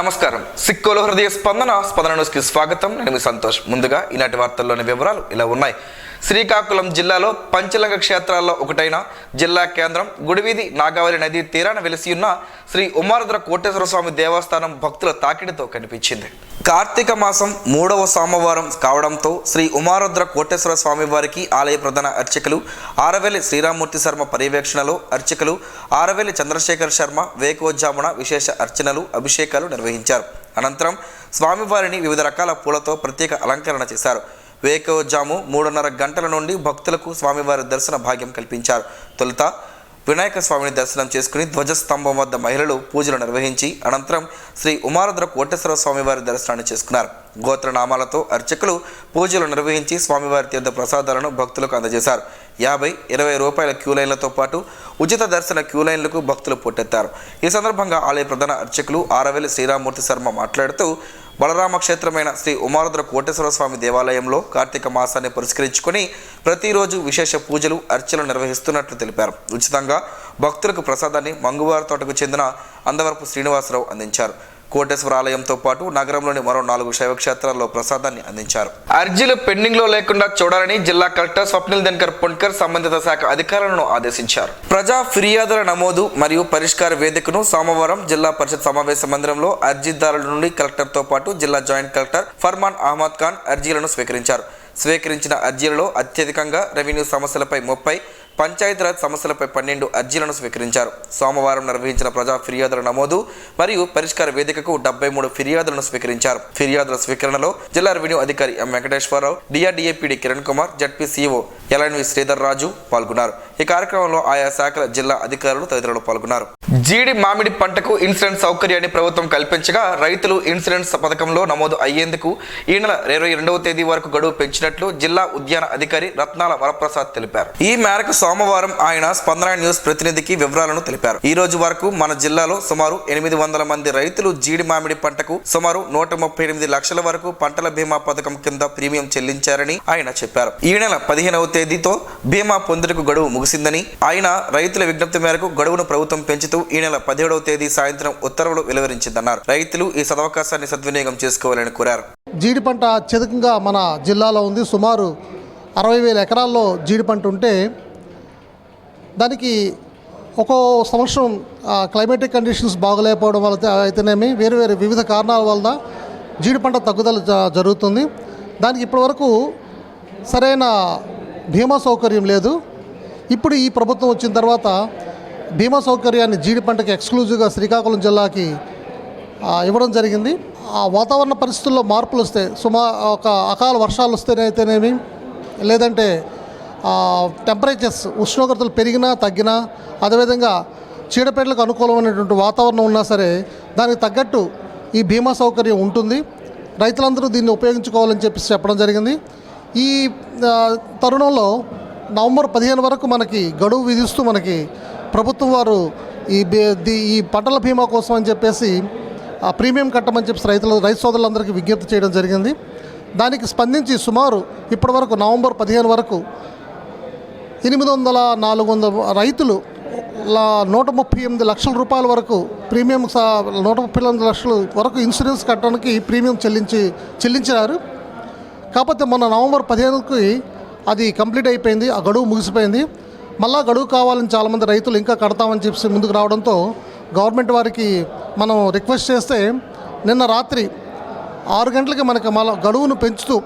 నమస్కారం. సిక్కోలో హృదయ స్పందన న్యూస్కి స్వాగతం. నేను మీ సంతోష్. ముందుగా ఈనాటి వార్తల్లోని వివరాలు ఇలా ఉన్నాయి. శ్రీకాకుళం జిల్లాలో పంచలంగ క్షేత్రాల్లో ఒకటైన జిల్లా కేంద్రం గుడివీధి నాగావళి నదీ తీరాన వెలిసి ఉన్న శ్రీ ఉమారుద్ర కోటేశ్వర స్వామి దేవస్థానం భక్తుల తాకిడితో కనిపించింది. కార్తీక మాసం 3వ సోమవారం కావడంతో శ్రీ ఉమారుద్ర కోటేశ్వర స్వామి వారికి ఆలయ ప్రధాన అర్చకులు ఆరవేలి శ్రీరామూర్తి శర్మ పర్యవేక్షణలో అర్చకులు ఆరవేలి చంద్రశేఖర్ శర్మ వేకోజామున విశేష అర్చనలు అభిషేకాలు నిర్వహించారు. అనంతరం స్వామివారిని వివిధ రకాల పూలతో ప్రత్యేక అలంకరణ చేశారు. వేకోజాము 3:30 గంటల నుండి భక్తులకు స్వామివారి దర్శన భాగ్యం కల్పించారు. తొలుత వినాయక స్వామిని దర్శనం చేసుకుని ధ్వజస్తంభం వద్ద మహిళలు పూజలు నిర్వహించి అనంతరం శ్రీ ఉమారుద్ర కోటేశ్వర స్వామివారి దర్శనాన్ని చేసుకున్నారు. గోత్రనామాలతో అర్చకులు పూజలు నిర్వహించి స్వామివారి తీర్థ ప్రసాదాలను భక్తులకు అందజేశారు. 50-20 రూపాయల క్యూలైన్లతో పాటు ఉచిత దర్శన క్యూలైన్లకు భక్తులు పోటెత్తారు. ఈ సందర్భంగా ఆలయ ప్రధాన అర్చకులు ఆరవేలి శ్రీరామూర్తి శర్మ మాట్లాడుతూ బలరామ క్షేత్రమైన శ్రీ ఉమారుద్ర కోటేశ్వర స్వామి దేవాలయంలో కార్తీక మాసాన్ని పురస్కరించుకొని ప్రతిరోజు విశేష పూజలు అర్చనలు నిర్వహిస్తున్నట్లు తెలిపారు. ఉచితంగా భక్తులకు ప్రసాదాన్ని మంగువారి తోటకు చెందిన అందవరపు శ్రీనివాసరావు అందించారు. కోటేశ్వర ఆలయంతో పాటు నగరంలోని మరో 4 శైవక్షేత్రాల్లో ప్రసాదాన్ని అందించారు. అర్జీలు పెండింగ్లో లేకుండా చూడాలని జిల్లా కలెక్టర్ స్వప్నిల్ దినకర్ పొన్కర్ సంబంధిత శాఖ అధికారులను ఆదేశించారు. ప్రజా ఫిర్యాదుల నమోదు మరియు పరిష్కార వేదికను సోమవారం జిల్లా పరిషత్ సమావేశ మందిరంలో అర్జీదారుల నుండి కలెక్టర్తో పాటు జిల్లా జాయింట్ కలెక్టర్ ఫర్మాన్ అహ్మద్ ఖాన్ అర్జీలను స్వీకరించారు. స్వీకరించిన అర్జీలలో అత్యధికంగా రెవెన్యూ సమస్యలపై 30, పంచాయతీరాజ్ సమస్యలపై 12 అర్జీలను స్వీకరించారు. సోమవారం నిర్వహించిన ప్రజా ఫిర్యాదుల నమోదు మరియు పరిష్కార వేదికకు 73 ఫిర్యాదులను స్వీకరించారు. ఫిర్యాదుల స్వీకరణలో జిల్లా రెవెన్యూ అధికారి ఎం వెంకటేశ్వరరావు, డిఆర్డీఏపీడీ కిరణ్ కుమార్, జడ్పీసీఓ ఎల్ఎన్వి శ్రీధర్ రాజు పాల్గొన్నారు. ఈ కార్యక్రమంలో ఆయా శాఖల జిల్లా అధికారులు తదితరులు పాల్గొన్నారు. జీడి మామిడి పంటకు ఇన్సూరెన్స్ సౌకర్యాన్ని ప్రభుత్వం కల్పించగా రైతులు ఇన్సూరెన్స్ పథకంలో నమోదు అయ్యేందుకు ఈ నెల 22వ తేదీ వరకు గడువు పెంచినట్లు జిల్లా ఉద్యాన అధికారి రత్నాల వరప్రసాద్ తెలిపారు. ఈ మేరకు సోమవారం ఆయన స్పందన న్యూస్ ప్రతినిధికి వివరాలను తెలిపారు. ఈ రోజు వరకు మన జిల్లాలో సుమారు 800 మంది రైతులు జీడి మామిడి పంటకు సుమారు 138 లక్షల వరకు పంటల బీమా పథకం కింద ప్రీమియం చెల్లించారని ఆయన చెప్పారు. ఈ నెల 15వ తేదీతో బీమా పొందుటకు గడువు ముగిసిందని ఆయన రైతుల విజ్ఞప్తి మేరకు గడువును ప్రభుత్వం పెంచుతూ ఈ నెల 17వ తేదీ సాయంత్రం ఉత్తర్వులు వెలువరించిందన్నారు. రైతులు ఈ సదవకాశాన్ని సద్వినియోగం చేసుకోవాలని కోరారు. జీడి పంట అత్యధికంగా మన జిల్లాలో ఉంది. సుమారు 60,000 ఎకరాల్లో జీడి పంట ఉంటే దానికి ఒక్కో సంవత్సరం క్లైమేటిక్ కండిషన్స్ బాగలేకపోవడం వల్ల అయితేనేమి వేరు వేరు వివిధ కారణాల వల్ల జీడి పంట తగ్గుదల జరుగుతుంది. దానికి ఇప్పటివరకు సరైన బీమా సౌకర్యం లేదు. ఇప్పుడు ఈ ప్రభుత్వం వచ్చిన తర్వాత బీమా సౌకర్యాన్ని జీడి పంటకి ఎక్స్క్లూజివ్గా శ్రీకాకుళం జిల్లాకి ఇవ్వడం జరిగింది. ఆ వాతావరణ పరిస్థితుల్లో మార్పులు వస్తే ఒక అకాల వర్షాలు వస్తేనైతేనేమి లేదంటే టెంపరేచర్స్ ఉష్ణోగ్రతలు పెరిగినా తగ్గినా అదేవిధంగా చీడపీడలకు అనుకూలమైనటువంటి వాతావరణం ఉన్నా సరే దానికి తగ్గట్టు ఈ బీమా సౌకర్యం ఉంటుంది. రైతులందరూ దీన్ని ఉపయోగించుకోవాలని చెప్పడం జరిగింది. ఈ తరుణంలో నవంబర్ 15 వరకు మనకి గడువు విధిస్తూ మనకి ప్రభుత్వం వారు ఈ పంటల బీమా కోసం అని చెప్పేసి ప్రీమియం కట్టమని చెప్పి రైతు సోదరులందరికీ విజ్ఞప్తి చేయడం జరిగింది. దానికి స్పందించి సుమారు ఇప్పటి వరకు నవంబర్ 15 వరకు 800-400 రైతులు 138 లక్షల రూపాయల వరకు ప్రీమియం 138 లక్షల వరకు ఇన్సూరెన్స్ కట్టడానికి ప్రీమియం చెల్లించారు. కాకపోతే మొన్న నవంబర్ 15కి అది కంప్లీట్ అయిపోయింది. ఆ గడువు ముగిసిపోయింది. మళ్ళా గడువు కావాలని చాలామంది రైతులు ఇంకా కడతామని చెప్పి ముందుకు రావడంతో గవర్నమెంట్ వారికి మనం రిక్వెస్ట్ చేస్తే నిన్న రాత్రి 6 గంటలకి మనకి మళ్ళీ గడువును పెంచుతూ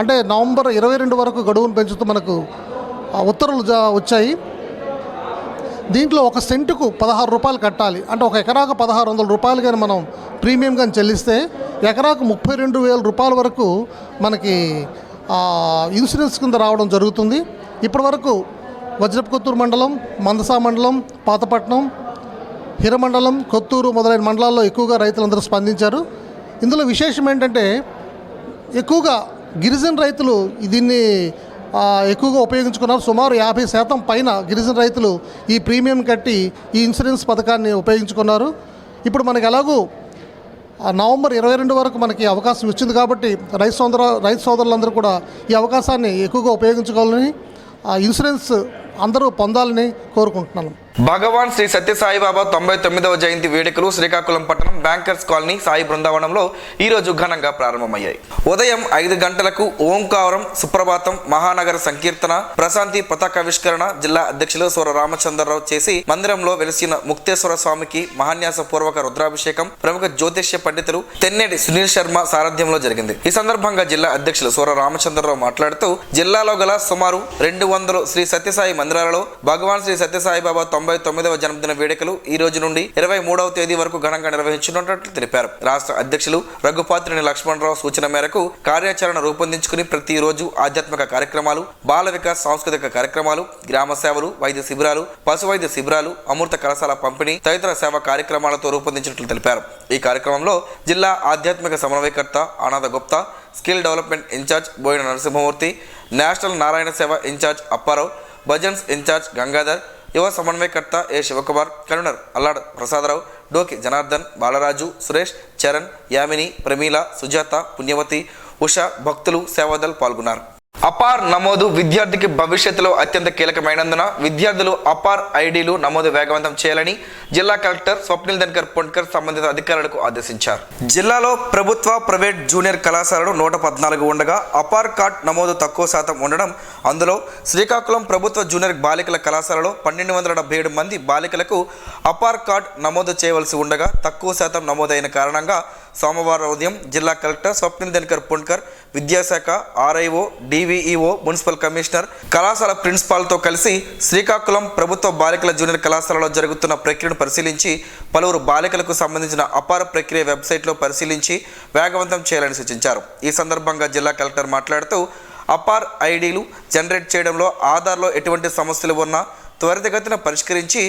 అంటే నవంబర్ 22 వరకు గడువును పెంచుతూ మనకు ఉత్తర్వులు వచ్చాయి. దీంట్లో ఒక సెంటుకు 16 రూపాయలు కట్టాలి. అంటే ఒక ఎకరాకు 1,600 రూపాయలు కానీ మనం ప్రీమియం కానీ చెల్లిస్తే ఎకరాకు 32,000 రూపాయల వరకు మనకి ఇన్సూరెన్స్ కింద రావడం జరుగుతుంది. ఇప్పటి వరకు వజ్రపు కొత్తూరు మండలం, మందసా మండలం, పాతపట్నం, హిరమండలం, కొత్తూరు మొదలైన మండలాల్లో ఎక్కువగా రైతులందరూ స్పందించారు. ఇందులో విశేషం ఏంటంటే ఎక్కువగా గిరిజన రైతులు దీన్ని ఎక్కువగా ఉపయోగించుకున్నారు. సుమారు 50% పైన గిరిజన రైతులు ఈ ప్రీమియం కట్టి ఈ ఇన్సూరెన్స్ పథకాన్ని ఉపయోగించుకున్నారు. ఇప్పుడు మనకి ఎలాగూ నవంబర్ 22 వరకు మనకి అవకాశం ఇచ్చింది కాబట్టి రైతు సోదరులందరూ కూడా ఈ అవకాశాన్ని ఎక్కువగా ఉపయోగించుకోవాలని ఇన్సూరెన్స్ అందరూ పొందాలని కోరుకుంటున్నాను. భగవాన్ శ్రీ సత్యసాయిబాబా 99వ జయంతి వేడుకలు శ్రీకాకుళం పట్టణం బ్యాంకర్స్ కాలనీ సాయి బృందావనంలో ఈరోజు ఘనంగా ప్రారంభమయ్యాయి. ఉదయం 5 గంటలకు ఓంకారం, సుప్రభాతం, మహానగర సంకీర్తన, ప్రశాంతి పతాకావిష్కరణ జిల్లా అధ్యక్షులు సూర రామచంద్రరావు చేసి మందిరంలో వెలిసిన ముక్తేశ్వర స్వామికి మహాన్యాస పూర్వక రుద్రాభిషేకం ప్రముఖ జ్యోతిష్య పండితులు తెన్నేటి సునీల్ శర్మ సారథ్యంలో జరిగింది. ఈ సందర్భంగా జిల్లా అధ్యక్షులు సూర రామచంద్రరావు మాట్లాడుతూ జిల్లాలో గల సుమారు 200 శ్రీ సత్యసాయి మందిరాలలో భగవాన్ శ్రీ సత్యసాయిబాబా 99వ జన్మదిన వేడుకలు ఈ రోజు నుండి 23వ తేదీ వరకు ఘనంగా నిర్వహించనున్నట్లు తెలిపారు. రాష్ట్ర అధ్యక్షులు రఘుపాత్రిని లక్ష్మణరావు సూచన మేరకు కార్యాచరణ రూపొందించుకుని ప్రతిరోజు ఆధ్యాత్మిక కార్యక్రమాలు, బాల వికాస్ సాంస్కృతిక కార్యక్రమాలు, గ్రామ సేవలు, వైద్య శిబిరాలు, పశు వైద్య శిబిరాలు, అమృత కలశాల పంపిణీ తదితర సేవా కార్యక్రమాలతో రూపొందించినట్లు తెలిపారు. ఈ కార్యక్రమంలో జిల్లా ఆధ్యాత్మిక సమన్వయకర్త Ananda Gupta, skill development in-charge Boina Narasimhamurthy, national Narayana Seva in-charge Apparao, bhajans in-charge Gangadhar, యువ సమన్వయకర్త ఏ శివకుమార్, కన్వీనర్ అల్లాడ్ ప్రసాదరావు, డోకి జనార్దన్, బాలరాజు, సురేష్, చరణ్, యామిని, ప్రమీల, సుజాత, పుణ్యవతి, ఉష, భక్తులు, సేవాదల్ పాల్గొన్నారు. అపార్ నమోదు విద్యార్థికి భవిష్యత్తులో అత్యంత కీలకమైనందున విద్యార్థులు అపార్ ఐడీలు నమోదు వేగవంతం చేయాలని జిల్లా కలెక్టర్ స్వప్నిల్ ధన్కర్ పొన్కర్ సంబంధిత అధికారులకు ఆదేశించారు. జిల్లాలో ప్రభుత్వ, ప్రైవేట్ జూనియర్ కళాశాలలు 114 ఉండగా అపార్ కార్డ్ నమోదు తక్కువ శాతం ఉండడం, అందులో శ్రీకాకుళం ప్రభుత్వ జూనియర్ బాలికల కళాశాలలో 1277 మంది బాలికలకు అపార్ కార్డ్ నమోదు చేయవలసి ఉండగా తక్కువ శాతం నమోదైన కారణంగా సోమవారం ఉదయం జిల్లా కలెక్టర్ స్వప్నిల్ ధన్కర్ పొన్కర్, విద్యాశాఖ, ఆర్ఐఓ, డివిఈఓ, మున్సిపల్ కమిషనర్, కళాశాల ప్రిన్సిపాల్తో కలిసి శ్రీకాకుళం ప్రభుత్వ బాలికల జూనియర్ కళాశాలలో జరుగుతున్న ప్రక్రియను పరిశీలించి పలువురు బాలికలకు సంబంధించిన అపార ప్రక్రియ వెబ్సైట్లో పరిశీలించి వేగవంతం చేయాలని సూచించారు. ఈ సందర్భంగా జిల్లా కలెక్టర్ మాట్లాడుతూ అపార్ ఐడీలు జనరేట్ చేయడంలో ఆధార్లో ఎటువంటి సమస్యలు ఉన్నా త్వరితగతిన పరిష్కరించి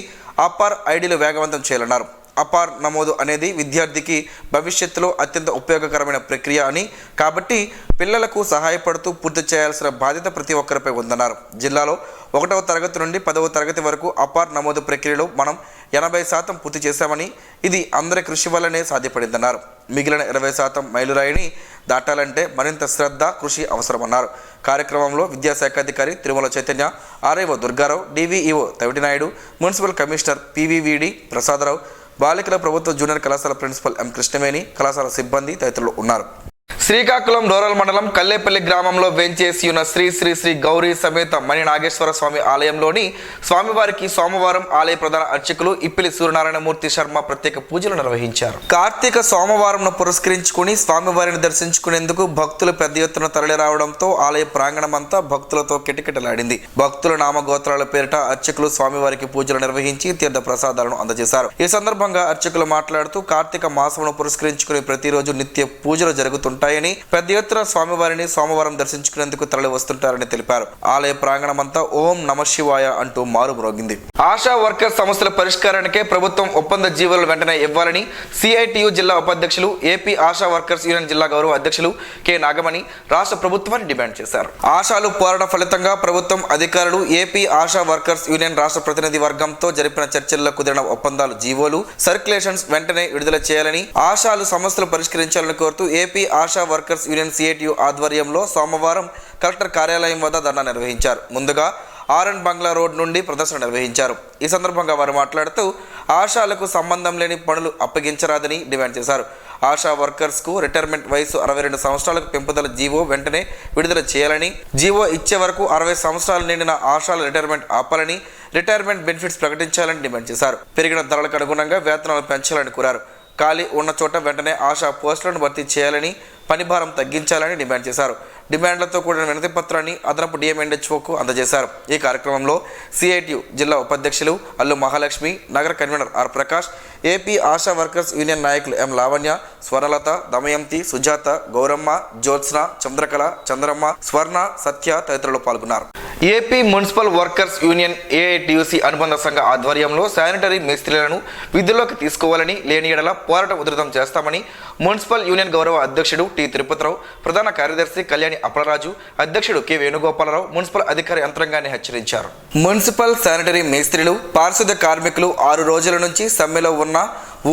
అపార్ ఐడీలు వేగవంతం చేయాలన్నారు. అపార్ నమోదు అనేది విద్యార్థికి భవిష్యత్తులో అత్యంత ఉపయోగకరమైన ప్రక్రియ అని, కాబట్టి పిల్లలకు సహాయపడుతూ పూర్తి చేయాల్సిన బాధ్యత ప్రతి ఒక్కరిపై ఉందన్నారు. జిల్లాలో 1వ తరగతి నుండి 10వ తరగతి వరకు అపార్ నమోదు ప్రక్రియలో మనం 80% పూర్తి చేశామని, ఇది అందరి కృషి వల్లనే సాధ్యపడిందన్నారు. మిగిలిన 20% మైలురాయిని దాటాలంటే మరింత శ్రద్ధ, కృషి అవసరమన్నారు. కార్యక్రమంలో విద్యాశాఖ అధికారి Tirumala Chaitanya, RIO Durgarao, DVEO Tavitinaidu, municipal commissioner PVVD Prasadarao, బాలికల ప్రభుత్వ జూనియర్ కళాశాల ప్రిన్సిపల్ ఎం కృష్ణవేణి, కళాశాల సిబ్బంది తదితరులు ఉన్నారు. శ్రీకాకుళం రూరల్ మండలం కల్లేపల్లి గ్రామంలో వేంచేసి ఉన్న శ్రీ శ్రీ శ్రీ గౌరీ సమేత మణి నాగేశ్వర స్వామి ఆలయంలోని స్వామివారికి సోమవారం ఆలయ ప్రధాన అర్చకులు ఇప్పిలి సూర్యనారాయణమూర్తి శర్మ ప్రత్యేక పూజలు నిర్వహించారు. కార్తీక సోమవారంను పురస్కరించుకుని స్వామివారిని దర్శించుకునేందుకు భక్తులు పెద్ద ఎత్తున తరలి రావడంతో ఆలయ ప్రాంగణమంతా భక్తులతో కిటకిటలాడింది. భక్తుల నామగోత్రాల పేరిట అర్చకులు స్వామివారికి పూజలు నిర్వహించి తీర్థ ప్రసాదాలను అందజేశారు. ఈ సందర్భంగా అర్చకులు మాట్లాడుతూ కార్తీక మాసమును పురస్కరించుకుని ప్రతిరోజు నిత్య పూజలు జరుగుతుంటాయి, పెద్ద ఎత్తున స్వామివారిని సోమవారం దర్శించుకునేందుకు తరలి వస్తుంటారని తెలిపారు. ఆలయ ప్రాంగణమంతా ఓం నమ శివాయ అంటూ మారుమ్రోగింది. ఆశా వర్కర్ సమస్యల పరిష్కారానికే ప్రభుత్వం ఒప్పంద జీవోలు వెంటనే ఇవ్వాలని సిఐటియు జిల్లా ఉపాధ్యక్షులు, ఏపీ ఆశా వర్కర్స్ యూనియన్ జిల్లా గౌరవ అధ్యక్షులు కె నాగమణి రాష్ట్ర ప్రభుత్వాన్ని డిమాండ్ చేశారు. ఆశాలు పోరాట ఫలితంగా ప్రభుత్వం అధికారులు ఏపీ ఆశా వర్కర్స్ యూనియన్ రాష్ట్ర ప్రతినిధి వర్గంతో జరిపిన చర్చల్లో కుదిరిన ఒప్పందాలు, జీవోలు, సర్క్యులేషన్స్ వెంటనే విడుదల చేయాలని, ఆశాలు సమస్యలు పరిష్కరించాలని కోరుతూ AP Asha workers union CITU ఆధ్వర్యంలో సోమవారం కలెక్టర్ కార్యాలయం వద్ద ధర్నా నిర్వహించారు. ముందుగా ఆర్ఎన్ బంగ్లా రోడ్ నుండి ప్రదర్శన నిర్వహించారు. ఈ సందర్భంగా వారు మాట్లాడుతూ ఆశాలకు సంబంధం లేని పనులు అప్పగించరాదని డిమాండ్ చేశారు. ఆశా వర్కర్స్కు రిటైర్మెంట్ వయసు 62 సంవత్సరాలకు పెంపుదల జీవో వెంటనే విడుదల చేయాలని, జీవో ఇచ్చే వరకు 60 సంవత్సరాలు నిండిన ఆశాల రిటైర్మెంట్ ఆపాలని, రిటైర్మెంట్ బెనిఫిట్స్ ప్రకటించాలని డిమాండ్ చేశారు. పెరిగిన ధరలకు అనుగుణంగా వేతనాలు పెంచాలని కోరారు. ఖాళీ ఉన్న చోట వెంటనే ఆశా పోస్టులను భర్తీ చేయాలని, పని భారం తగ్గించాలని డిమాండ్ చేశారు. డిమాండ్లతో కూడిన వినతి పత్రాన్ని అదనపు డిఎంఎన్హెచ్ఓకు అందజేశారు. ఈ కార్యక్రమంలో సిఐటియు జిల్లా ఉపాధ్యక్షులు అల్లు మహాలక్ష్మి, నగర convener R Prakash, AP Asha workers union నాయకులు ఎం లావణ్య, స్వర్ణలత, దమయంతి, సుజాత, గౌరమ్మ, జ్యోత్స్న, చంద్రకళ, చంద్రమ్మ, స్వర్ణ, సత్య తదితరులు పాల్గొన్నారు. AP municipal workers union AITUC అనుబంధ సంఘ ఆధ్వర్యంలో శానిటరీ మేస్త్రీలను విధుల్లోకి తీసుకోవాలని, లేని ఎడల పోరాటం ఉధృతం చేస్తామని మున్సిపల్ యూనియన్ గౌరవ అధ్యక్షుడు టి తిరుపతిరావు, ప్రధాన కార్యదర్శి కళ్యాణి అప్పలరాజు, అధ్యక్షుడు కె వేణుగోపాలరావు మున్సిపల్ అధికారి యంత్రాంగాన్ని హెచ్చరించారు. మున్సిపల్ శానిటరీ మేస్త్రీలు, పారిశుద్ధ్య కార్మికులు 6 రోజుల నుంచి సమ్మెలో ఉన్న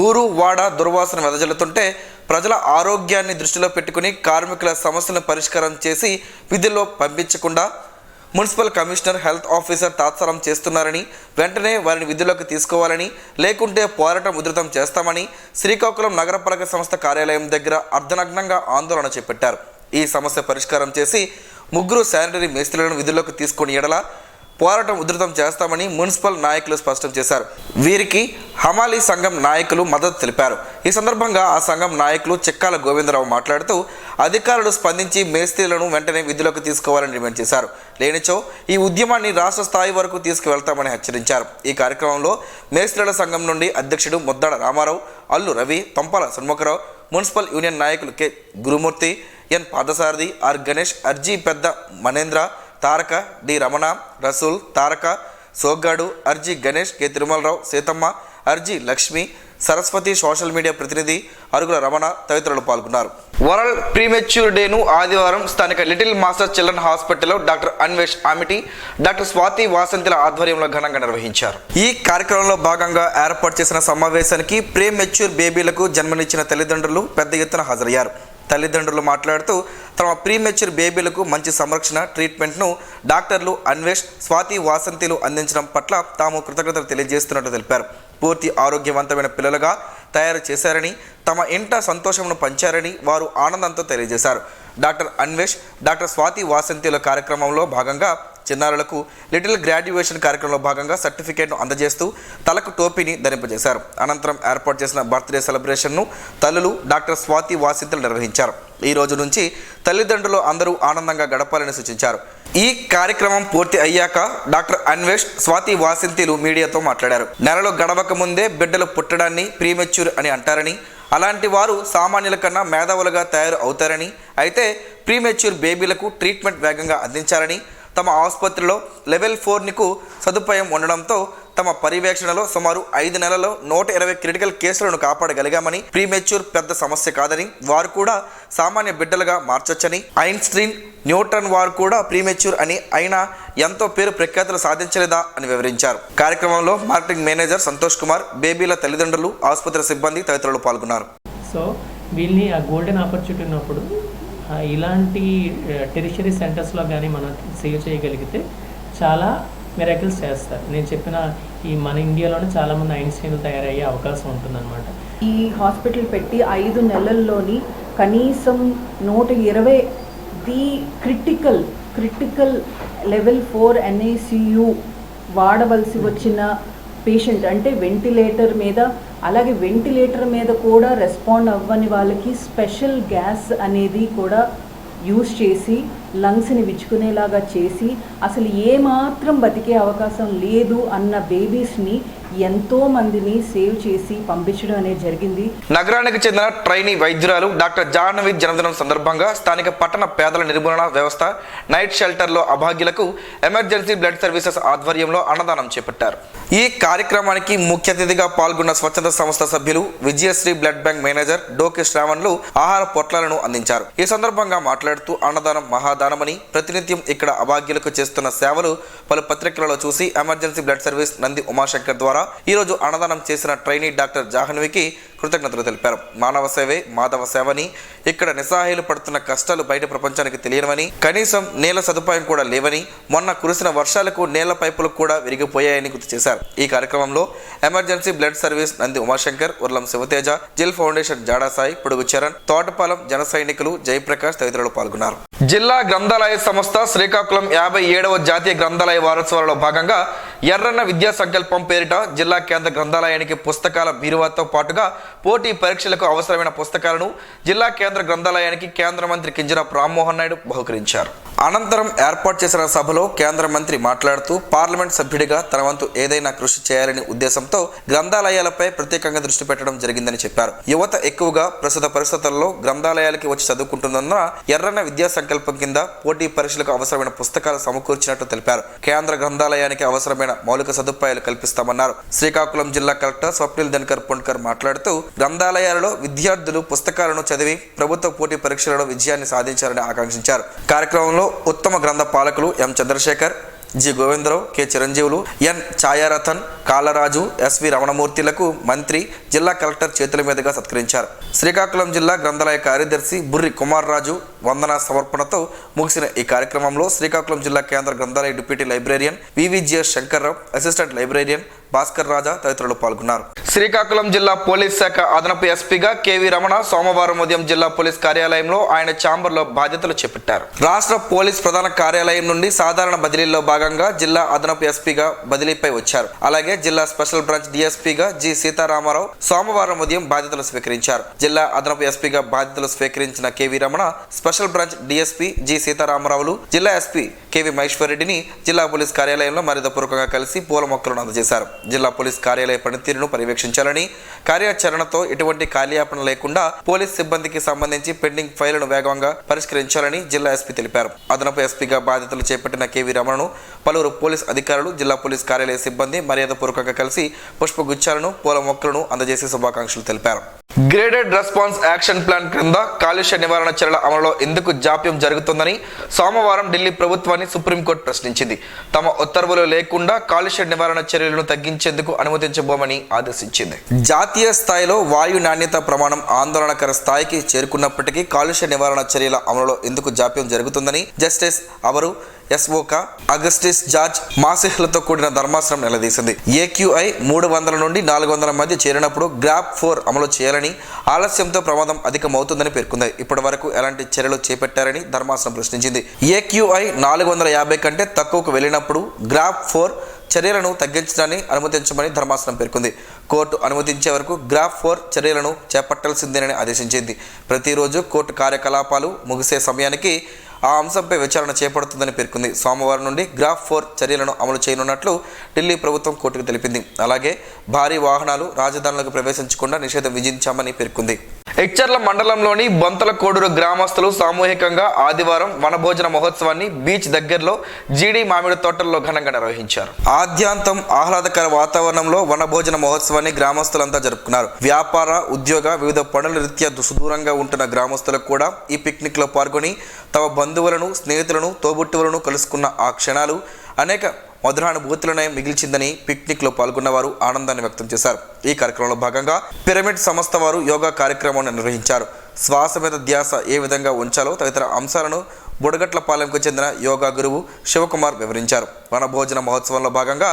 ఊరు వాడ దుర్వాసన వెదజల్లుతుంటే ప్రజల ఆరోగ్యాన్ని దృష్టిలో పెట్టుకుని కార్మికుల సమస్యలను పరిష్కారం చేసి విధుల్లో పంపించకుండా మున్సిపల్ కమిషనర్, హెల్త్ ఆఫీసర్ తాత్సారం చేస్తున్నారని వెంటనే వారిని విధుల్లోకి తీసుకోవాలని, లేకుంటే పోరాటం ఉధృతం చేస్తామని శ్రీకాకుళం నగరపాలక సంస్థ కార్యాలయం దగ్గర అర్ధనగ్నంగా ఆందోళన చేపట్టారు. ఈ సమస్య పరిష్కారం చేసి 3 శానిటరీ మేస్త్రీలను విధుల్లోకి తీసుకుని ఎడల పోరాటం ఉధృతం చేస్తామని మున్సిపల్ నాయకులు స్పష్టం చేశారు. వీరికి హమాలీ సంఘం నాయకులు మద్దతు తెలిపారు. ఈ సందర్భంగా ఆ సంఘం నాయకులు చిక్కాల గోవిందరావు మాట్లాడుతూ అధికారులు స్పందించి మేస్త్రీలను వెంటనే విధులకు తీసుకోవాలని డిమాండ్ చేశారు. లేనిచో ఈ ఉద్యమాన్ని రాష్ట్ర స్థాయి వరకు తీసుకువెళ్తామని హెచ్చరించారు. ఈ కార్యక్రమంలో మేస్త్రీల సంఘం నుండి అధ్యక్షుడు ముద్దాడ రామారావు, అల్లు రవి, పంపాల షణ్ముఖరావు, మున్సిపల్ యూనియన్ నాయకులు K Gurumurthy, N Padasarathi, R Ganesh, అర్జీ పెద్ద మనేంద్ర, తారక, డి రమణ, రసూల్, తారక, సోగ్గాడు, అర్జీ గణేష్, కె తిరుమలరావు, సీతమ్మ, అర్జీ లక్ష్మి, సరస్వతి, సోషల్ మీడియా ప్రతినిధి అరుగుల రమణ తదితరులు పాల్గొన్నారు. వరల్డ్ ప్రీమెచ్యూర్ డేను ఆదివారం స్థానిక లిటిల్ మాస్టర్ చిల్డ్రన్ హాస్పిటల్లో డాక్టర్ అన్వేష్ ఆమిటి, డాక్టర్ స్వాతి వాసంతిల ఆధ్వర్యంలో ఘనంగా నిర్వహించారు. ఈ కార్యక్రమంలో భాగంగా ఏర్పాటు చేసిన సమావేశానికి ప్రీమెచ్యూర్ బేబీలకు జన్మనిచ్చిన తల్లిదండ్రులు పెద్ద ఎత్తున హాజరయ్యారు. తల్లిదండ్రులు మాట్లాడుతూ తమ ప్రీమెచ్యూర్ బేబీలకు మంచి సంరక్షణ, ట్రీట్మెంట్ను డాక్టర్లు అన్వేష్, స్వాతి వాసంతిలు అందించడం పట్ల తాము కృతజ్ఞతలు తెలియజేస్తున్నట్టు తెలిపారు. పూర్తి ఆరోగ్యవంతమైన పిల్లలుగా తయారు చేశారని, తమ ఇంట సంతోషమును పంచారని వారు ఆనందంతో తెలియజేశారు. డాక్టర్ అన్వేష్, డాక్టర్ స్వాతి వాసంతిల కార్యక్రమంలో భాగంగా చిన్నారులకు లిటిల్ గ్రాడ్యుయేషన్ కార్యక్రమంలో భాగంగా సర్టిఫికేట్ను అందజేస్తూ తలకు టోపీని ధరింపజేశారు. అనంతరం ఏర్పాటు చేసిన బర్త్డే సెలబ్రేషన్ను తల్లులు డాక్టర్ స్వాతి వాసంతిలు నిర్వహించారు. ఈ రోజు నుంచి తల్లిదండ్రులు అందరూ ఆనందంగా గడపాలని సూచించారు. ఈ కార్యక్రమం పూర్తి అయ్యాక డాక్టర్ అన్వేష్, స్వాతి వాసంతిలు మీడియాతో మాట్లాడారు. నెలలు గడవక ముందే బిడ్డలు పుట్టడాన్ని ప్రీమెచ్యూర్ అని అంటారని, అలాంటి వారు సామాన్యుల కన్నా మేధావులుగా తయారు అవుతారని, అయితే ప్రీమెచ్యూర్ బేబీలకు ట్రీట్మెంట్ వేగంగా అందించాలని, తమ ఆసుపత్రిలో లెవెల్ 4కు సదుపాయం ఉండడంతో తమ పర్యవేక్షణలో సుమారు 5 నెలల్లో 120 క్రిటికల్ కేసులను కాపాడగలిగామని, ప్రీమెచ్యూర్ పెద్ద సమస్య కాదని, వారు కూడా సామాన్య బిడ్డలుగా మార్చొచ్చని, ఐన్స్టీన్, న్యూటన్ వారు కూడా ప్రీమెచ్యూర్ అని అయినా ఎంతో పేరు ప్రఖ్యాతులు సాధించలేదా అని వివరించారు. కార్యక్రమంలో మార్కెటింగ్ మేనేజర్ సంతోష్ కుమార్, బేబీల తల్లిదండ్రులు, ఆసుపత్రి సిబ్బంది తదితరులు పాల్గొన్నారు. సో వీళ్ళని ఆ గోల్డెన్ ఆపర్చునిటీ ఉన్నప్పుడు ఇలాంటి టెరిషరీ సెంటర్స్లో కానీ మనం సేవ్ చేయగలిగితే చాలా మిరాకిల్స్ చేస్తారు. నేను చెప్పిన ఈ మన ఇండియాలోనే చాలామంది ఐన్స్టీన్లు తయారయ్యే అవకాశం ఉంటుందన్నమాట. ఈ హాస్పిటల్ పెట్టి 5 నెలల్లోని కనీసం 120 ది క్రిటికల్ లెవెల్ 4 NICU వాడవలసి వచ్చిన పేషెంట్, అంటే వెంటిలేటర్ మీద, అలాగే వెంటిలేటర్ మీద కూడా రెస్పాండ్ అవ్వని వాళ్ళకి స్పెషల్ గ్యాస్ అనేది కూడా యూజ్ చేసి లంగ్స్ని విచ్చుకునేలాగా చేసి అసలు ఏమాత్రం బతికే అవకాశం లేదు అన్న బేబీస్ని ఎంతో మందిని సేవ్ చేసి పంపించడం అనేది జరిగింది. నగరానికి చెందిన ట్రైనీ వైద్యురాలు డాక్టర్ జాహ్నవి జన్మదినం సందర్భంగా స్థానిక పట్టణ పేదల నిర్మూలన వ్యవస్థ నైట్ షెల్టర్లో అభాగ్యులకు ఎమర్జెన్సీ బ్లడ్ సర్వీసెస్ ఆధ్వర్యంలో అన్నదానం చేపట్టారు. ఈ కార్యక్రమానికి ముఖ్య అతిథిగా పాల్గొన్న స్వచ్ఛంద సంస్థ సభ్యులు విజయశ్రీ బ్లడ్ బ్యాంక్ మేనేజర్ డోకి శ్రావణ్లు ఆహార పొట్లాలను అందించారు. ఈ సందర్భంగా మాట్లాడుతూ అన్నదానం మహాదానమని, ప్రతినిత్యం ఇక్కడ అభాగ్యులకు చేస్తున్న సేవలు పలు పత్రికలలో చూసి emergency blood service Nandi Umashankar ద్వారా ఈరోజు అన్నదానం చేసిన ట్రైనీ డాక్టర్ జాహ్నవికి కృతజ్ఞతలు తెలిపారు. మానవ సేవే మాధవ సేవని, ఇక్కడ నిస్సహాయులు పడుతున్న కష్టాలు బయట ప్రపంచానికి తెలియనివని, కనీసం నీళ్ల సదుపాయం కూడా లేవని, మొన్న కురిసిన వర్షాలకు నీళ్ల పైపులు కూడా విరిగిపోయాయని గుర్తు చేశారు. ఈ కార్యక్రమంలో emergency blood service Nandi Umashankar, Urlam Shiva Teja, జిల్ ఫౌండేషన్ జాడాసాయి, పొడుగు చరణ్, తోటపాలెం జన సైనికులు, జయప్రకాష్ తదితరులు పాల్గొన్నారు. జిల్లా గ్రంథాలయ సంస్థ శ్రీకాకుళం 57వ జాతీయ గ్రంథాలయ వారోత్సవాలలో భాగంగా ఎర్రన్న విద్యా సంకల్పం పేరిట జిల్లా కేంద్ర గ్రంథాలయానికి పుస్తకాల బీరువాతో పాటుగా పోటీ పరీక్షలకు అవసరమైన పుస్తకాలను జిల్లా కేంద్ర గ్రంథాలయానికి కేంద్ర మంత్రి కింజరాపు రామ్మోహన్ నాయుడు బహుకరించారు. అనంతరం ఏర్పాటు చేసిన సభలో కేంద్ర మంత్రి మాట్లాడుతూ పార్లమెంట్ సభ్యుడిగా తన వంతు ఏదైనా కృషి చేయాలనే ఉద్దేశంతో గ్రంథాలయాలపై ప్రత్యేకంగా దృష్టి పెట్టడం జరిగిందని చెప్పారు. యువత ఎక్కువగా ప్రస్తుత పరిస్థితుల్లో గ్రంథాలయాలకి వచ్చి చదువుకుంటున్నందున ఎర్రన్న విద్యా సంకల్పం కింద పోటీ పరీక్షలకు అవసరమైన పుస్తకాలు సమకూర్చినట్టు తెలిపారు. కేంద్ర గ్రంథాలయానికి అవసరమైన మౌలిక సదుపాయాలు కల్పిస్తామన్నారు. శ్రీకాకుళం జిల్లా కలెక్టర్ స్వప్నిల్ దినకర్ పుణ్కర్ మాట్లాడుతూ గ్రంథాలయాలలో విద్యార్థులు పుస్తకాలను చదివి ప్రభుత్వ పోటీ పరీక్షలలో విజయాన్ని సాధించాలని ఆకాంక్షించారు. కార్యక్రమంలో ఉత్తమ గ్రంథ పాలకులు ఎం చంద్రశేఖర్, జి గోవిందరావు, కె చిరంజీవులు, ఎన్ ఛాయారథన్, కాలరాజు, ఎస్వి రమణమూర్తిలకు మంత్రి, జిల్లా కలెక్టర్ చేతుల మీదుగా సత్కరించారు. శ్రీకాకుళం జిల్లా గ్రంథాలయ కార్యదర్శి బుర్రి కుమార్ రాజు వందన సమర్పణతో ముగిసిన ఈ కార్యక్రమంలో శ్రీకాకుళం జిల్లా కేంద్ర గ్రంథాలయ deputy librarian VVGS Sankararao, assistant librarian Bhaskar Raja తదితరులు పాల్గొన్నారు. శ్రీకాకుళం జిల్లా పోలీస్ శాఖ అదనపు ఎస్పీగా కెవి రమణ సోమవారం ఉదయం జిల్లా పోలీస్ కార్యాలయంలో ఆయన ఛాంబర్లో బాధ్యతలు చేపట్టారు. రాష్ట్ర పోలీస్ ప్రధాన కార్యాలయం నుండి సాధారణ బదిలీలో భాగంగా జిల్లా అదనపు ఎస్పీగా బదిలీపై వచ్చారు. అలాగే జిల్లా స్పెషల్ బ్రాంచ్ డిఎస్పీగా జి సీతారామారావు సోమవారం ఉదయం బాధ్యతలు స్వీకరించారు. జిల్లా అదనపు ఎస్పీగా బాధ్యతలు స్వీకరించిన KV Ramana special branch DSP G సీతారామరావులు జిల్లా ఎస్పీ కెవి మహేశ్వరరెడ్డిని జిల్లా పోలీస్ కార్యాలయంలో మర్యాదపూర్వకంగా కలిసి పూల మొక్కలను అందజేశారు. జిల్లా పోలీస్ కార్యాలయ పనితీరును పర్యవేక్షించాలని, కార్యాచరణతో ఎటువంటి కార్యాపణ లేకుండా పోలీస్ సిబ్బందికి సంబంధించి పెండింగ్ ఫైళ్లను వేగంగా పరిష్కరించాలని జిల్లా ఎస్పీ తెలిపారు. అదనపు ఎస్పీగా బాధ్యతలు చేపట్టిన కెవి రమణను పలువురు పోలీస్ అధికారులు, జిల్లా పోలీస్ కార్యాలయ సిబ్బంది మర్యాదపూర్వకంగా కలిసి పుష్పగుచ్చాలను, పూల మొక్కలను అందజేసి శుభాకాంక్షలు తెలిపారు. గ్రేడెడ్ రెస్పాన్స్ యాక్షన్ ప్లాన్ క్రింద కాలుష్య నివారణ చర్యల అమలులో ఎందుకు జాప్యం జరుగుతుందని సోమవారం ఢిల్లీ ప్రభుత్వాన్ని సుప్రీంకోర్టు ప్రశ్నించింది. తమ ఉత్తర్వులు లేకుండా కాలుష్య నివారణ చర్యలను తగ్గించేందుకు అనుమతించబోమని ఆదేశించింది. జాతీయ స్థాయిలో వాయు నాణ్యత ప్రమాణం ఆందోళనకర స్థాయికి చేరుకున్నప్పటికీ కాలుష్య నివారణ చర్యల అమలులో ఎందుకు జాప్యం జరుగుతుందని జస్టిస్ అవరు ఎస్ఓకా అగస్టిస్ జార్జ్ మాసిహ్లతో కూడిన ధర్మాసనం నిలదీసింది. ఏక్యూఐ 300 నుండి 400 మధ్య చేరినప్పుడు గ్రాప్ 4 అమలు చేయాలని, ఆలస్యంతో ప్రమాదం అధికమవుతుందని పేర్కొంది. ఇప్పటి వరకు ఎలాంటి చర్యలు చేపట్టారని ధర్మాసనం ప్రశ్నించింది. ఏక్యూఐ 450 కంటే తక్కువకు వెళ్ళినప్పుడు గ్రాప్ 4 చర్యలను తగ్గించడాన్ని అనుమతించమని ధర్మాసనం పేర్కొంది. కోర్టు అనుమతించే వరకు గ్రాప్ 4 చర్యలను చేపట్టాల్సిందేనని ఆదేశించింది. ప్రతిరోజు కోర్టు కార్యకలాపాలు ముగిసే సమయానికి ఆ అంశంపై విచారణ చేపడుతుందని పేర్కొంది. సోమవారం నుండి గ్రాప్ 4 చర్యలను అమలు చేయనున్నట్లు ఢిల్లీ ప్రభుత్వం కోర్టుకు తెలిపింది. అలాగే భారీ వాహనాలు రాజధానులకు ప్రవేశించకుండా నిషేధం విధించామని పేర్కొంది. ఎచ్చర్ల మండలంలోని బొంతల కోడూరు గ్రామస్తులు సామూహికంగా ఆదివారం వనభోజన మహోత్సవాన్ని బీచ్ దగ్గరలో జీడి మామిడి తోటల్లో ఘనంగా నిర్వహించారు. ఆద్యాంతం ఆహ్లాదకర వాతావరణంలో వనభోజన మహోత్సవాన్ని గ్రామస్తులంతా జరుపుకున్నారు. వ్యాపార, ఉద్యోగ, వివిధ పనుల రీత్యా సుదూరంగా ఉంటున్న గ్రామస్తులకు కూడా ఈ పిక్నిక్ లో పాల్గొని తమ బంధువులను, స్నేహితులను, తోబుట్టువులను కలుసుకున్న ఆ క్షణాలు అనేక మధురానుభూతులనే మిగిల్చిందని పిక్నిక్ లో పాల్గొన్న వారు ఆనందాన్ని వ్యక్తం చేశారు. ఈ కార్యక్రమంలో భాగంగా పిరమిడ్ సంస్థ వారు యోగా కార్యక్రమాన్ని నిర్వహించారు. శ్వాస మీద ధ్యాస ఏ విధంగా ఉంచాలో తదితర అంశాలను బుడగట్లపాలెంకు చెందిన యోగా గురువు శివకుమార్ వివరించారు. వనభోజన మహోత్సవంలో భాగంగా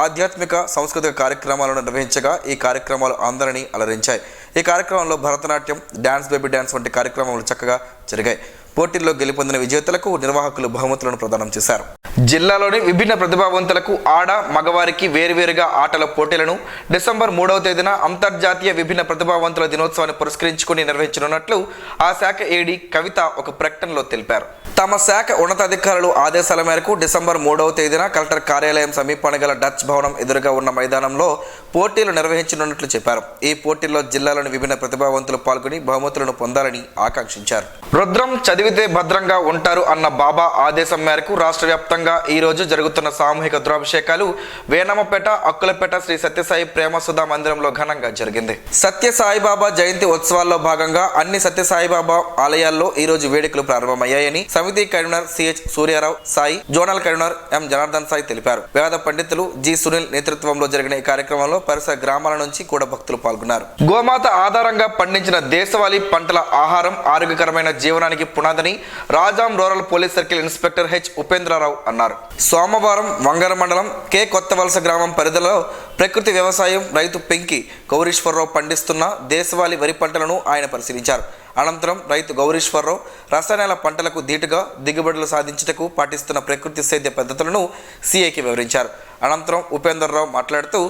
ఆధ్యాత్మిక, సాంస్కృతిక కార్యక్రమాలను నిర్వహించగా ఈ కార్యక్రమాలు అందరినీ అలరించాయి. ఈ కార్యక్రమంలో భరతనాట్యం, డ్యాన్స్ బేబీ డ్యాన్స్ వంటి కార్యక్రమాలు చక్కగా జరిగాయి. పోటీల్లో గెలుపొందిన విజేతలకు నిర్వాహకులు బహుమతులను ప్రదానం చేశారు. జిల్లాలోని విభిన్న ప్రతిభావంతులకు ఆడ, మగవారికి వేరువేరుగా ఆటల పోటీలను డిసెంబర్ 3వ తేదీన అంతర్జాతీయ విభిన్న ప్రతిభావంతుల దినోత్సవాన్ని పురస్కరించుకుని నిర్వహించనున్నట్లు ఆ శాఖ ఏడీ కవిత ఒక ప్రకటనలో తెలిపారు. తమ శాఖ ఉన్నతాధికారులు ఆదేశాల మేరకు డిసెంబర్ 3వ తేదీన కలెక్టర్ కార్యాలయం సమీపాన గల డచ్ భవనం ఎదురుగా ఉన్న మైదానంలో పోటీలు నిర్వహించనున్నట్లు చెప్పారు. ఈ పోటీల్లో జిల్లాలోని విభిన్న ప్రతిభావంతులు పాల్గొని బహుమతులను పొందాలని ఆకాంక్షించారు. రుద్రం చదివితే భద్రంగా ఉంటారు అన్న బాబా ఆదేశం మేరకు రాష్ట్ర వ్యాప్తంగా ఈ రోజు జరుగుతున్న సామూహిక రుద్రాభిషేకాలు వేనమ్మపేట, అక్కులపేట శ్రీ సత్యసాయి ప్రేమసుధా మందిరంలో ఘనంగా జరిగింది. సత్యసాయిబాబా జయంతి ఉత్సవాల్లో భాగంగా అన్ని సత్యసాయిబాబా ఆలయాల్లో ఈ రోజు వేడుకలు ప్రారంభమయ్యాయని సమితి convener CH Suryarao Sai, zonal convener M Janardhan Sai తెలిపారు. వేద పండితులు జి సునీల్ నేతృత్వంలో జరిగిన ఈ కార్యక్రమంలో పరిసర గ్రామాల నుంచి కూడా భక్తులు పాల్గొన్నారు. గోమాత ఆధారంగా పండించిన దేశవాళీ పంటల ఆహారం ఆరోగ్యకరమైన జీవనానికి పునాదని Rajam rural police circle inspector H Upendrarao అన్నారు. సోమవారం వంగర మండలం కె కొత్తవలస గ్రామం పరిధిలో ప్రకృతి వ్యవసాయం రైతు పెంకి గౌరీశ్వరరావు పండిస్తున్న దేశవాళీ వరి పంటలను ఆయన పరిశీలించారు. అనంతరం రైతు గౌరీశ్వరరావు రసాయనాల పంటలకు ధీటుగా దిగుబడులు సాధించుటకు పాటిస్తున్న ప్రకృతి సేద్య పద్ధతులను సిఐకి వివరించారు. అనంతరం ఉపేంద్రరావు మాట్లాడుతూ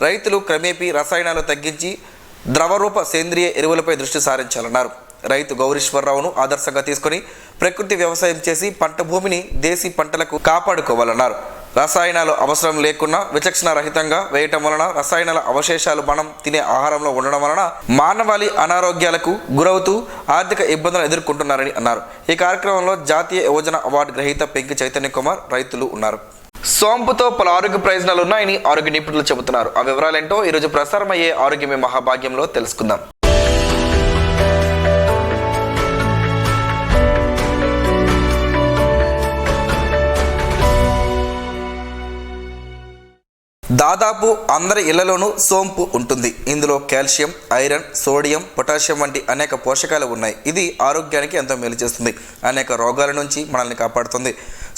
రైతులు క్రమేపీ రసాయనాలు తగ్గించి ద్రవరూప సేంద్రియ ఎరువులపై దృష్టి సారించాలన్నారు. రైతు గౌరీశ్వరరావును ఆదర్శంగా తీసుకుని ప్రకృతి వ్యవసాయం చేసి పంట భూమిని దేశీ పంటలకు కాపాడుకోవాలన్నారు. రసాయనాలు అవసరం లేకుండా విచక్షణ రహితంగా వేయటం వలన రసాయనాల అవశేషాలు మనం తినే ఆహారంలో ఉండడం వలన మానవాళి అనారోగ్యాలకు గురవుతూ ఆర్థిక ఇబ్బందులు ఎదుర్కొంటున్నారని అన్నారు. ఈ కార్యక్రమంలో జాతీయ యువజన అవార్డు గ్రహీత పెంకి చైతన్య కుమార్, రైతులు ఉన్నారు. సోంపుతో పలు ఆరోగ్య ప్రయోజనాలు ఉన్నాయని ఆరోగ్య నిపుణులు చెబుతున్నారు. ఆ వివరాలేంటో ఈరోజు ప్రసారమయ్యే ఆరోగ్యమే మహాభాగ్యంలో తెలుసుకుందాం. దాదాపు అందరి ఇళ్లలోనూ సోంపు ఉంటుంది. ఇందులో కాల్షియం, ఐరన్, సోడియం, పొటాషియం వంటి అనేక పోషకాలు ఉన్నాయి. ఇది ఆరోగ్యానికి ఎంతో మేలు చేస్తుంది. అనేక రోగాల నుంచి మనల్ని కాపాడుతుంది.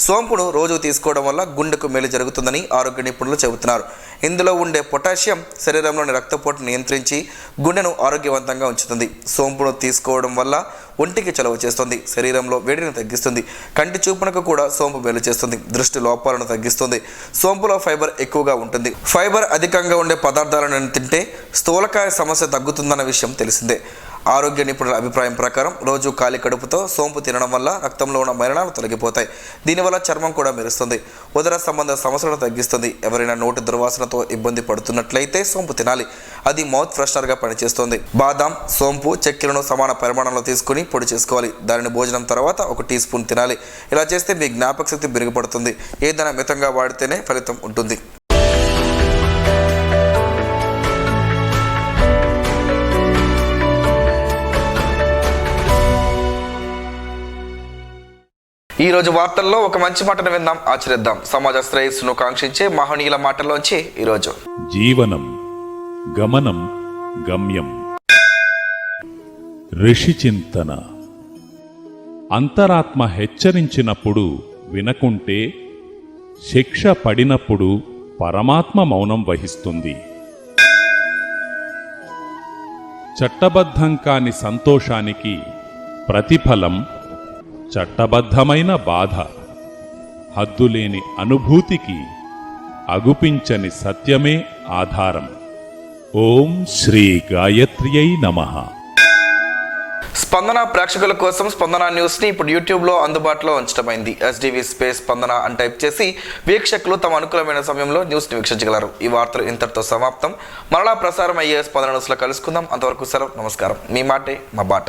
సోంపును రోజు తీసుకోవడం వల్ల గుండెకు మేలు జరుగుతుందని ఆరోగ్య నిపుణులు చెబుతున్నారు. ఇందులో ఉండే పొటాషియం శరీరంలోని రక్తపోటు నియంత్రించి గుండెను ఆరోగ్యవంతంగా ఉంచుతుంది. సోంపును తీసుకోవడం వల్ల ఒంటికి చలవ చేస్తుంది, శరీరంలో వేడిని తగ్గిస్తుంది, కంటి చూపునకు కూడా సోంపు మేలు చేస్తుంది, దృష్టి లోపాలను తగ్గిస్తుంది. సోంపులో ఫైబర్ ఎక్కువగా ఉంటుంది. ఫైబర్ అధికంగా ఉండే పదార్థాలను తింటే స్థూలకాయ సమస్య తగ్గుతుందన్న విషయం తెలిసిందే. ఆరోగ్య నిపుణుల అభిప్రాయం ప్రకారం రోజు ఖాళీ కడుపుతో సోంపు తినడం వల్ల రక్తంలో ఉన్న మలినాలు తొలగిపోతాయి. దీనివల్ల చర్మం కూడా మెరుస్తుంది, ఉదర సంబంధ సమస్యలను తగ్గిస్తుంది. ఎవరైనా నోటి దుర్వాసనతో ఇబ్బంది పడుతున్నట్లయితే సోంపు తినాలి. అది మౌత్ ఫ్రెషనర్గా పనిచేస్తుంది. బాదాం, సోంపు, చక్కెరను సమాన పరిమాణంలో తీసుకుని పొడి చేసుకోవాలి. దానిని భోజనం తర్వాత 1 టీ స్పూన్ తినాలి. ఇలా చేస్తే మీ జ్ఞాపక శక్తి మెరుగుపడుతుంది. ఏదైనా మితంగా వాడితేనే ఫలితం ఉంటుంది. ఈ రోజు వార్తల్లో ఒక మంచి మాటను విందాం, ఆచరిద్దాం. సమాజ శ్రేయస్సును కాంక్షించే మహనీయుల మాటల్లోంచి ఈరోజు జీవనం గమనం గమ్యం. ఋషి చింతన. అంతరాత్మ హెచ్చరించినప్పుడు వినకుంటే శిక్ష పడినప్పుడు పరమాత్మ మౌనం వహిస్తుంది. చట్టబద్ధం కాని సంతోషానికి ప్రతిఫలం చట్టబద్ధమైన బాధ. హద్దులేని అనుభూతికి అగుపించని సత్యమే ఆధారం. ఓం శ్రీ గాయత్ర్యై నమః. స్పందన ప్రేక్షకుల కోసం స్పందన న్యూస్ని ఇప్పుడు యూట్యూబ్లో అందుబాటులో ఉంచడమైంది. SDV స్పేస్ స్పందన అని టైప్ చేసి వీక్షకులు తమ అనుకూలమైన సమయంలో న్యూస్ని వీక్షించగలరు. ఈ వార్తలు ఇంతటితో సమాప్తం. మరలా ప్రసారం అయ్యే స్పందన న్యూస్లో కలుసుకుందాం. అంతవరకు సెలవు. నమస్కారం. మీ మాటే మా బాట.